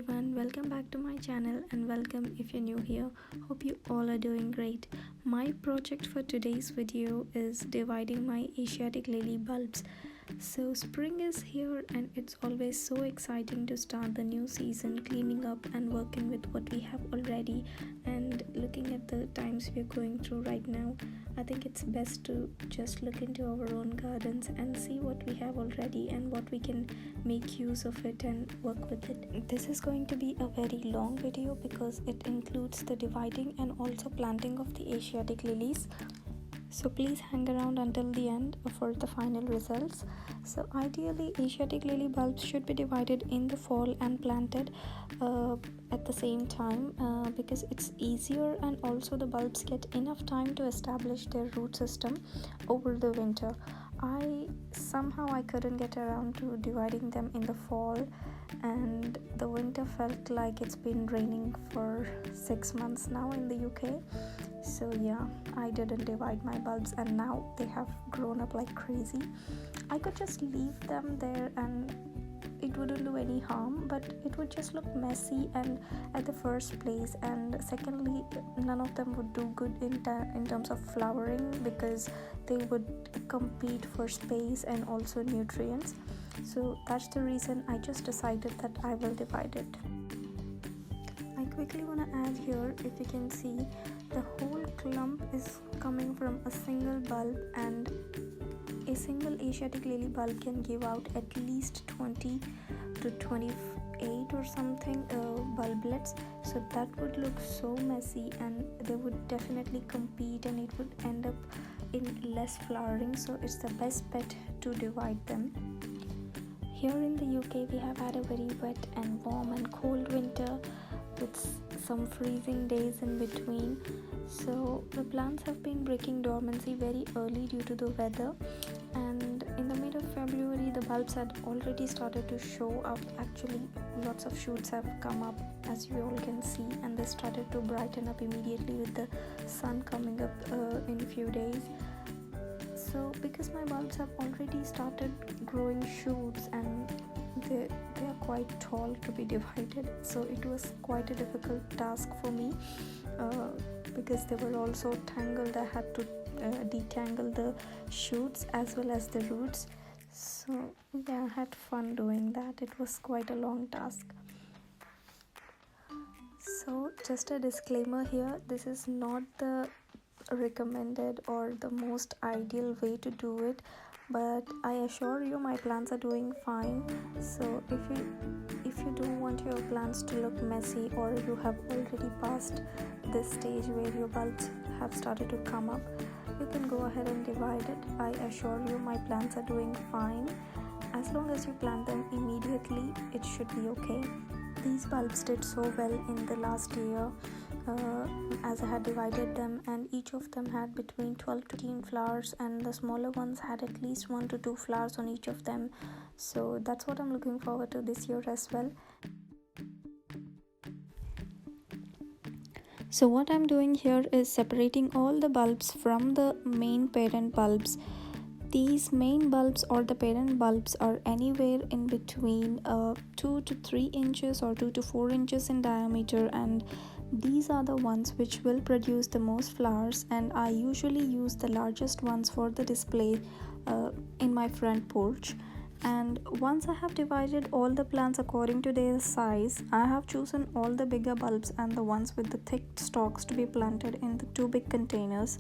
everyone, welcome back to my channel and welcome if you're new here. Hope you all are doing great. My project for today's video is dividing my Asiatic lily bulbs. So spring is here and it's always so exciting to start the new season, cleaning up and working with what we have already. And looking at the times we're going through right now, I think it's best to just look into our own gardens and see what we have already and what we can make use of it and work with it. This is going to be a very long video because it includes the dividing and also planting of the Asiatic lilies. So please hang around until the end for the final results. So ideally, Asiatic lily bulbs should be divided in the fall and planted at the same time because it's easier, and also the bulbs get enough time to establish their root system over the winter. I couldn't get around to dividing them in the fall, and the winter felt like it's been raining for 6 months now in the UK. So yeah, I didn't divide my bulbs and now they have grown up like crazy. I could just leave them there and it wouldn't do any harm, but it would just look messy and at the first place, and secondly, none of them would do good in terms of flowering because they would compete for space and also nutrients. So that's the reason I just decided that I will divide it. I quickly want to add here, if you can see, the whole clump is coming from a single bulb, and a single Asiatic lily bulb can give out at least 20 to 28 or something bulblets. So that would look so messy and they would definitely compete and it would end up in less flowering. So it's the best bet to divide them. Here in the UK, we have had a very wet and warm and cold winter with some freezing days in between. So the plants have been breaking dormancy very early due to the weather, and in the mid of February the bulbs had already started to show up. Actually, lots of shoots have come up, as you all can see, and they started to brighten up immediately with the sun coming up in a few days. So because my bulbs have already started growing shoots and they are quite tall to be divided, so it was quite a difficult task for me because they were also tangled. I had to detangle the shoots as well as the roots. So yeah, I had fun doing that. It was quite a long task. So just a disclaimer here, this is not the recommended or the most ideal way to do it, but I assure you my plants are doing fine. So if you don't want your plants to look messy, or you have already passed this stage where your bulbs have started to come up, you can go ahead and divide it. I assure you my plants are doing fine. As long as you plant them immediately, it should be okay. These bulbs did so well in the last year as I had divided them, and each of them had between 12 to 18 flowers, and the smaller ones had at least 1 to 2 flowers on each of them. So that's what I'm looking forward to this year as well. So what I'm doing here is separating all the bulbs from the main parent bulbs. These main bulbs or the parent bulbs are anywhere in between 2 to 3 inches or 2 to 4 inches in diameter, and these are the ones which will produce the most flowers, and I usually use the largest ones for the display in my front porch. And once I have divided all the plants according to their size, I have chosen all the bigger bulbs and the ones with the thick stalks to be planted in the 2 big containers.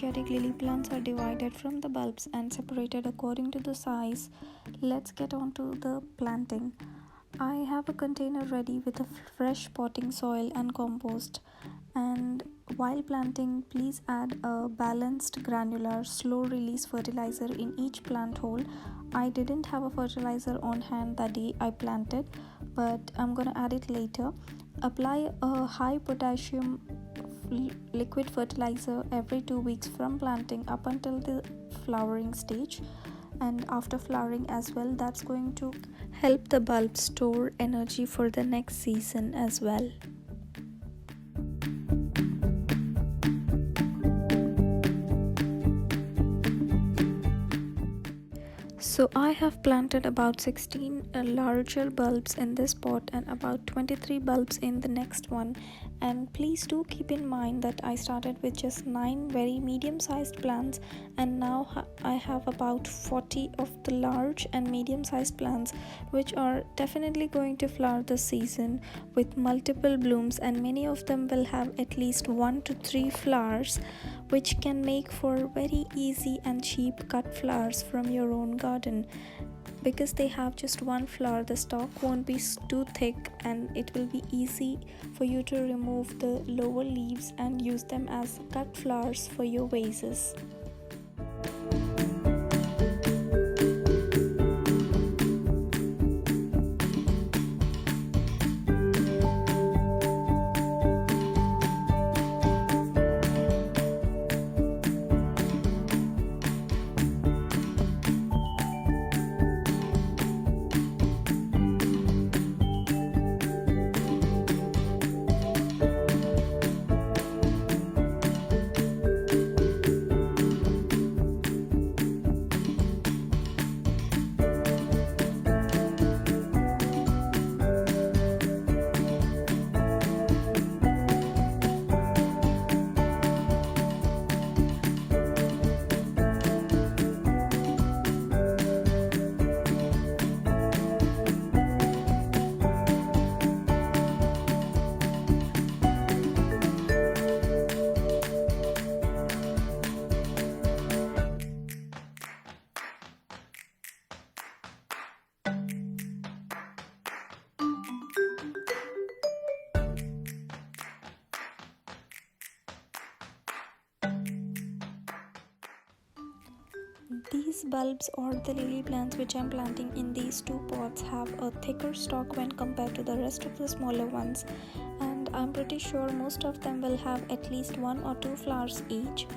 Asiatic lily plants are divided from the bulbs and separated according to the size, let's get on to the planting. I have a container ready with a fresh potting soil and compost. And while planting, please add a balanced granular slow release fertilizer in each plant hole. I didn't have a fertilizer on hand that day I planted, but I'm gonna add it later. Apply a high potassium liquid fertilizer every 2 weeks from planting up until the flowering stage, and after flowering as well. That's going to help the bulb store energy for the next season as well. So I have planted about 16 larger bulbs in this pot and about 23 bulbs in the next one. And please do keep in mind that I started with just 9 very medium sized plants, and now I have about 40 of the large and medium sized plants, which are definitely going to flower this season with multiple blooms, and many of them will have at least 1 to 3 flowers, which can make for very easy and cheap cut flowers from your own garden. Because they have just one flower, the stalk won't be too thick, and it will be easy for you to remove the lower leaves and use them as cut flowers for your vases. These bulbs or the lily plants which I'm planting in these 2 pots have a thicker stalk when compared to the rest of the smaller ones, and I'm pretty sure most of them will have at least 1 or 2 flowers each.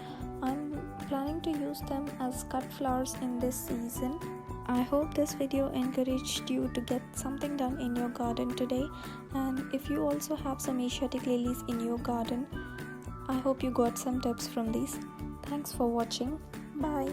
I'm planning to use them as cut flowers in this season. I hope this video encouraged you to get something done in your garden today, and if you also have some Asiatic lilies in your garden, I hope you got some tips from these. Thanks for watching. Bye.